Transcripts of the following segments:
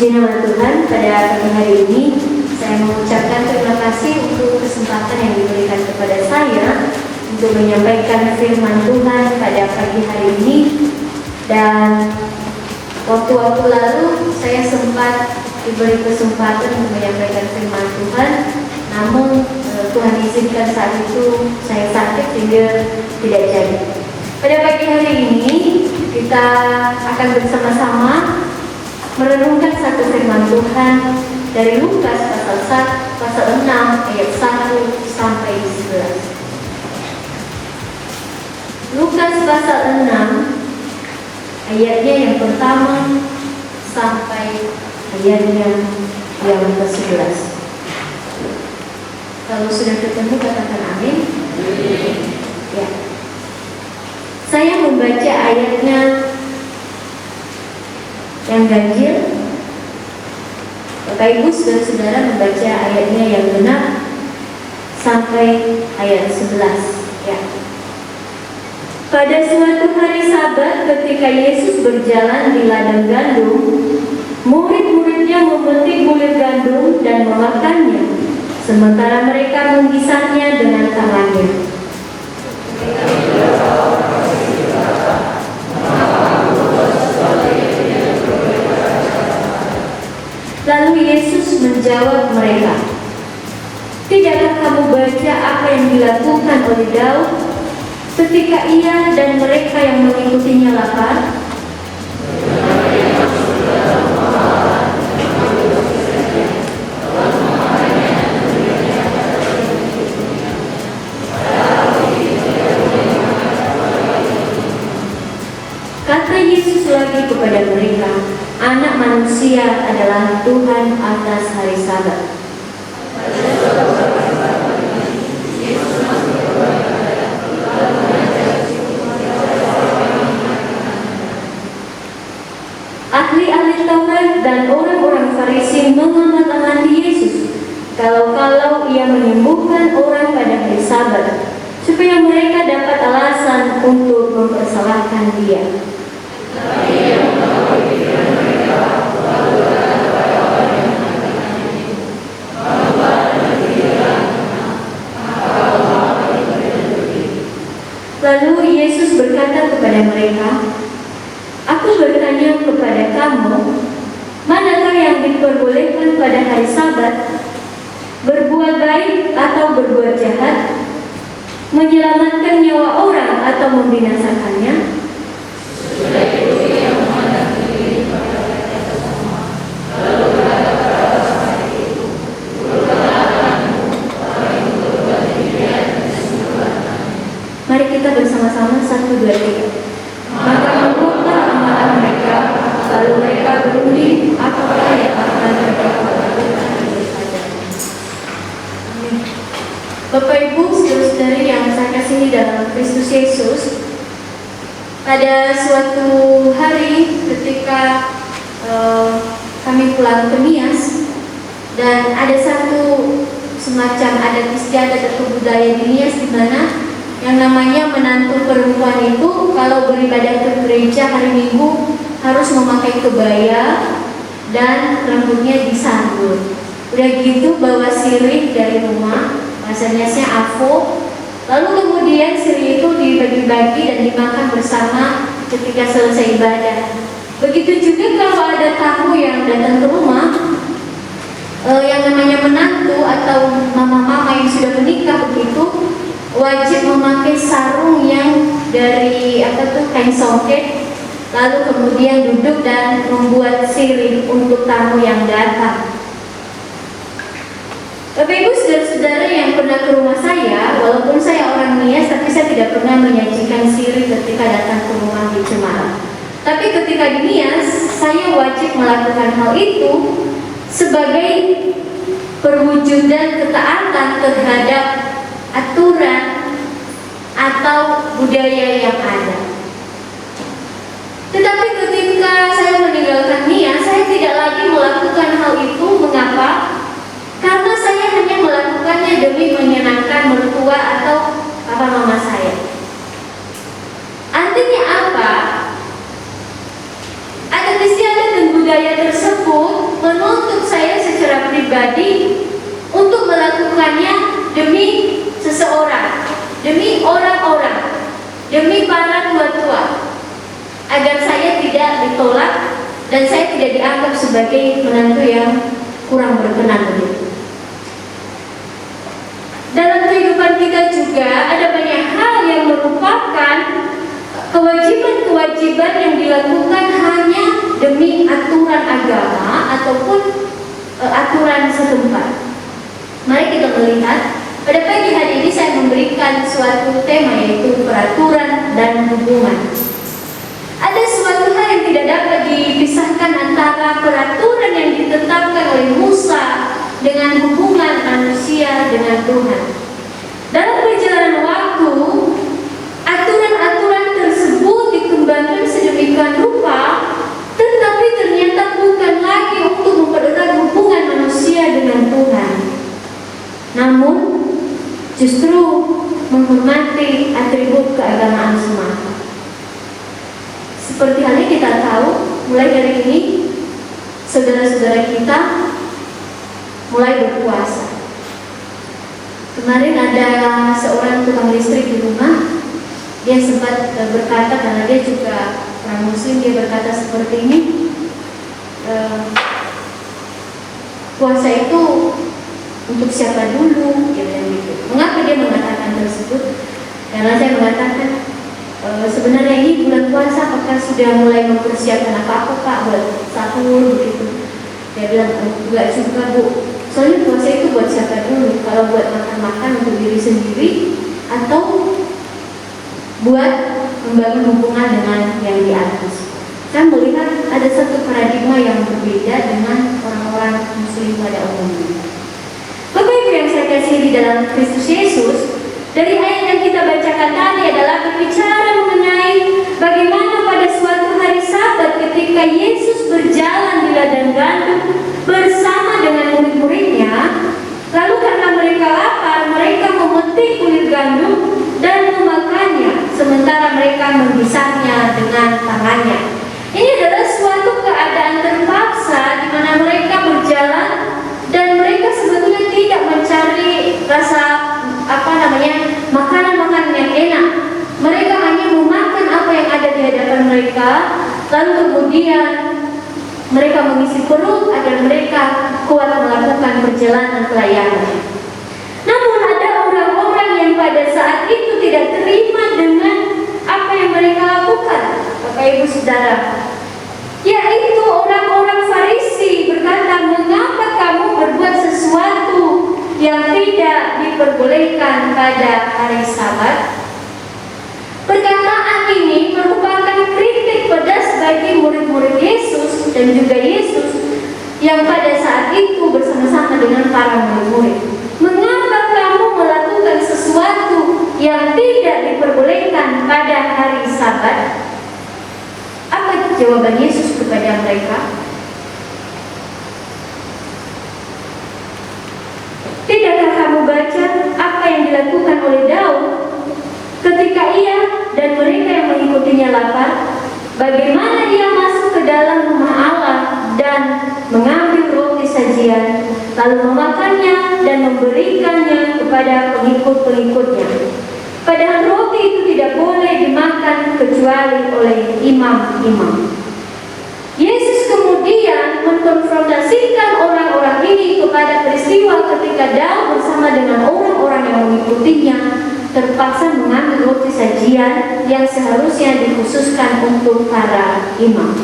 Puji nama Tuhan, pada pagi hari ini saya mengucapkan terima kasih untuk kesempatan yang diberikan kepada saya untuk menyampaikan firman Tuhan pada pagi hari ini. Dan waktu-waktu lalu saya sempat diberi kesempatan untuk menyampaikan firman Tuhan, namun Tuhan izinkan saat itu saya sakit sehingga tidak jadi. Pada pagi hari ini kita akan bersama-sama merenungkan satu firman Tuhan dari Lukas pasal 6 ayat 1 sampai 11. Lukas pasal 6 ayatnya yang pertama sampai ayatnya yang ke-11. Kalau sudah ketemu katakan amin. Ya. Saya membaca ayatnya yang ganjil. Bapak Ibu saudara membaca ayatnya yang benar sampai ayat 11 ya. Pada suatu hari Sabat ketika Yesus berjalan di ladang gandum, murid-muridnya memetik bulir gandum dan memakannya, sementara mereka menggisahnya dengan tangannya. Lalu Yesus menjawab mereka, "Tidakkah kamu baca apa yang dilakukan oleh Daud ketika ia dan mereka yang mengikutinya lapar? Kata Yesus lagi kepada mereka, Anak manusia adalah Tuhan atas hari Sabat." Ahli-ahli Taurat dan orang-orang Farisi mengamati Yesus kalau ia menyembuhkan orang pada hari Sabat, supaya mereka dapat alasan untuk mempersalahkan dia. Lalu Yesus berkata kepada mereka, "Aku bertanya kepada kamu, manakah yang diperbolehkan pada hari Sabat? Berbuat baik atau berbuat jahat? Menyelamatkan nyawa orang atau membinasakannya?" Mari kita bersama-sama 1, 2, 3. Maka menurutlah amalan mereka, lalu mereka berunding apakah yang akan mereka lakukan. Bapak Ibu saudara-saudari yang saya kasihi dalam Kristus Yesus, pada suatu hari ketika kami pulang ke Nias, dan ada satu semacam adat istiadat atau budaya di Nias di mana yang namanya menantu perempuan itu kalau beribadah ke gereja hari Minggu harus memakai kebaya dan rambutnya disambut. Udah gitu bawa sirih dari rumah, bahasa Niasnya afo. Lalu kemudian sirih itu dibagi-bagi dan dimakan bersama ketika selesai ibadah. Begitu juga kalau ada tamu yang datang ke rumah, yang namanya menantu atau mama-mama yang sudah menikah begitu, wajib memakai sarung yang dari kain songket, lalu kemudian duduk dan membuat sirih untuk tamu yang datang. Bapak Ibu saudara-saudara yang pernah ke rumah saya, walaupun saya orang Nias, tapi saya tidak pernah menyajikan sirih ketika datang ke rumah di Cemara. Tapi ketika di Nias, saya wajib melakukan hal itu sebagai perwujudan ketaatan terhadap aturan atau budaya yang ada. Tetapi ketika saya meninggalkan Nias, saya tidak lagi melakukan hal itu. Mengapa? Karena saya hanya melakukannya demi menyenangkan mertua atau papa mama saya. Artinya apa? Adat istiadat dan budaya tersebut pribadi untuk melakukannya demi seseorang, demi orang-orang, demi para tua-tua, agar saya tidak ditolak dan saya tidak dianggap sebagai menantu yang kurang berkenan begitu. Dalam kehidupan kita juga ada banyak hal yang merupakan kewajiban-kewajiban yang dilakukan hanya demi aturan agama ataupun aturan setempat. Mari kita melihat, pada pagi hari ini saya memberikan suatu tema, yaitu peraturan dan hubungan. Ada suatu hal yang tidak dapat dipisahkan antara peraturan yang ditetapkan oleh Musa dengan hubungan manusia dengan Tuhan. Dalam perjalanan waktu, aturan-aturan tersebut dikembangkan sedemikian rupa, tetapi ternyata bukan lagi untuk mempererat hubungan manusia dengan Tuhan, namun justru menghormati atribut keagamaan semata. Seperti halnya kita tahu, mulai dari ini saudara-saudara kita mulai berpuasa. Kemarin ada seorang tukang listrik di rumah, dia sempat berkata, karena dia juga orang muslim, dia berkata seperti ini, puasa itu untuk siapa dulu, gitu. Mengapa dia mengatakan tersebut? Karena saya mengatakan, sebenarnya ini bulan puasa, apakah sudah mulai mempersiapkan apa-apa Pak buat sahur begitu? Dia bilang, enggak juga Bu, soalnya puasa itu buat siapa dulu? Kalau buat makan-makan untuk diri sendiri, atau buat membangun hubungan dengan yang di atas? Saya melihat ada satu paradigma yang berbeda dengan orang-orang muslim pada umumnya. Bapak Ibu yang saya kasihi di dalam Kristus Yesus, dari ayat yang kita bacakan tadi adalah berbicara mengenai bagaimana pada suatu hari Sabat ketika Yesus berjalan di ladang gandum bersama dengan murid-muridnya, lalu karena mereka lapar, mereka memetik kulit gandum dan memakannya, sementara mereka menghisapnya dengan tangannya. Ini adalah suatu keadaan terpaksa di mana mereka berjalan dan mereka sebetulnya tidak mencari rasa makanan-makanan yang enak. Mereka hanya memakan apa yang ada di hadapan mereka, lalu kemudian mereka mengisi perut agar mereka kuat melakukan perjalanan pelayanan. Namun ada orang-orang yang pada saat itu tidak terima dengan apa yang mereka lakukan, Bapak Ibu Saudara, yaitu orang-orang Farisi berkata, mengapa kamu berbuat sesuatu yang tidak diperbolehkan pada hari Sabat? Perkataan ini merupakan kritik pedas bagi murid-murid Yesus dan juga Yesus yang pada saat itu bersama-sama dengan para murid-murid. Mengapa kamu melakukan sesuatu yang tidak diperbolehkan pada hari Sabat? Apa jawaban Yesus kepada mereka? Tidakkah kamu baca apa yang dilakukan oleh Daud ketika ia dan mereka yang mengikutinya lapar? Bagaimana dia masuk ke dalam rumah Allah dan mengambil roti sajian, lalu memakannya dan memberikannya kepada pengikut-pengikutnya. Padahal roti itu tidak boleh dimakan kecuali oleh imam-imam. Yesus kemudian mengkonfrontasikan orang-orang ini kepada peristiwa ketika Daud bersama dengan orang-orang yang mengikutinya terpaksa mengambil roti sajian yang seharusnya dikhususkan untuk para imam.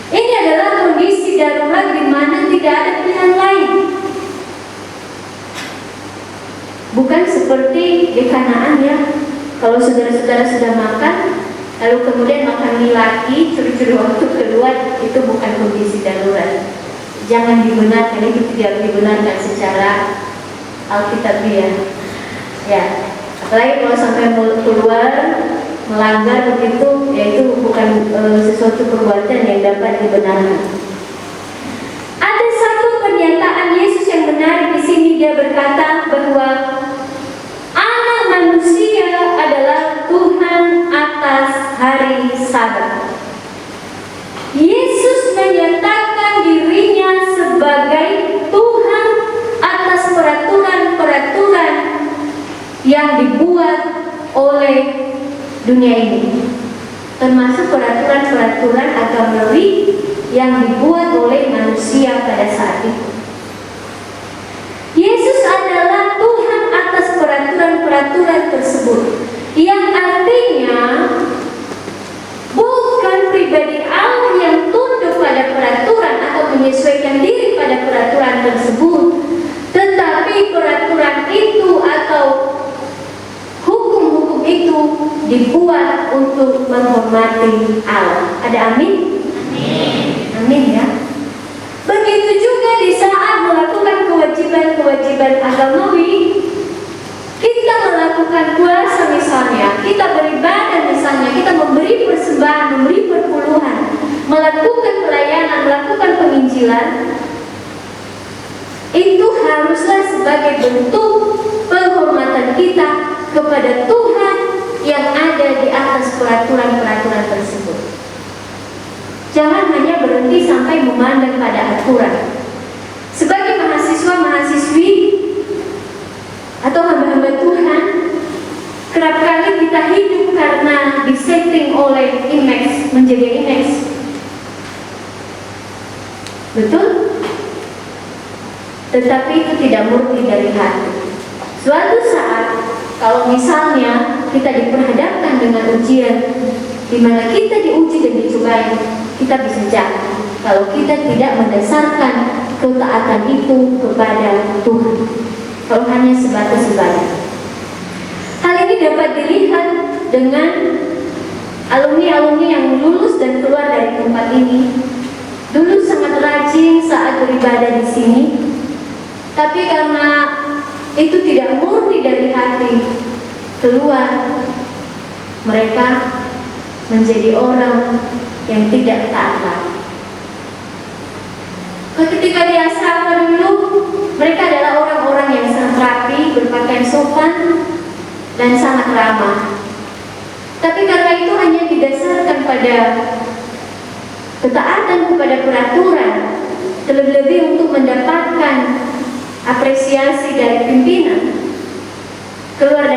Ini adalah kondisi darurat di mana tidak ada pilihan lain. Bukan seperti di Kanaan ya, kalau saudara-saudara sudah makan, lalu kemudian makan mie lagi, curi-curi waktu keluar, itu bukan kondisi darurat. Jangan dibenarkan, ini tidak dibenarkan secara alkitabiah. Ya, apalagi kalau sampai keluar melanggar begitu, yaitu bukan sesuatu perbuatan yang dapat dibenarkan. Ada satu pernyataan Yesus yang menarik di sini. Dia berkata bahwa Anak Manusia adalah Tuhan atas hari Sabat. Yesus menyatakan dirinya sebagai Tuhan yang dibuat oleh dunia ini, termasuk peraturan-peraturan agamawi yang dibuat oleh manusia pada saat itu. Yesus adalah Tuhan atas peraturan-peraturan tersebut, yang artinya bukan pribadi Allah yang tunduk pada peraturan atau menyesuaikan diri pada peraturan tersebut, tetapi peraturan itu atau hukum-hukum itu dibuat untuk menghormati Allah. Ada amin? Amin. Amin ya. Begitu juga di saat melakukan kewajiban-kewajiban agamawi, kita melakukan puasa misalnya, kita beribadah misalnya, kita memberi persembahan, memberi perpuluhan, melakukan pelayanan, melakukan penginjilan, itu haruslah sebagai bentuk penghormatan kita kepada Tuhan yang ada di atas peraturan-peraturan tersebut. Jangan hanya berhenti sampai memandang pada aturan. Sebagai mahasiswa-mahasiswi atau hamba-hamba Tuhan, kerap kali kita hidup karena disetting oleh image, menjaga image. Betul? Tetapi itu tidak murni dari hati. Suatu saat, kalau misalnya kita diperhadapkan dengan ujian, di mana kita diuji dan dicobai, kita bisa jatuh kalau kita tidak mendasarkan ketaatan itu kepada Tuhan. Kalau hanya sebatas ibadah. Hal ini dapat dilihat dengan alumni-alumni yang lulus dan keluar dari tempat ini. Dulu sangat rajin saat beribadah di sini, tapi karena itu tidak murni dari hati, keluar, mereka menjadi orang yang tidak taat. Ketika di asrama dulu, mereka adalah orang-orang yang sangat rapi, berpakaian sopan, dan sangat ramah. Tapi karena itu hanya didasarkan pada ketaatan kepada peraturan, terlebih untuk mendapatkan apresiasi dari pimpinan, keluar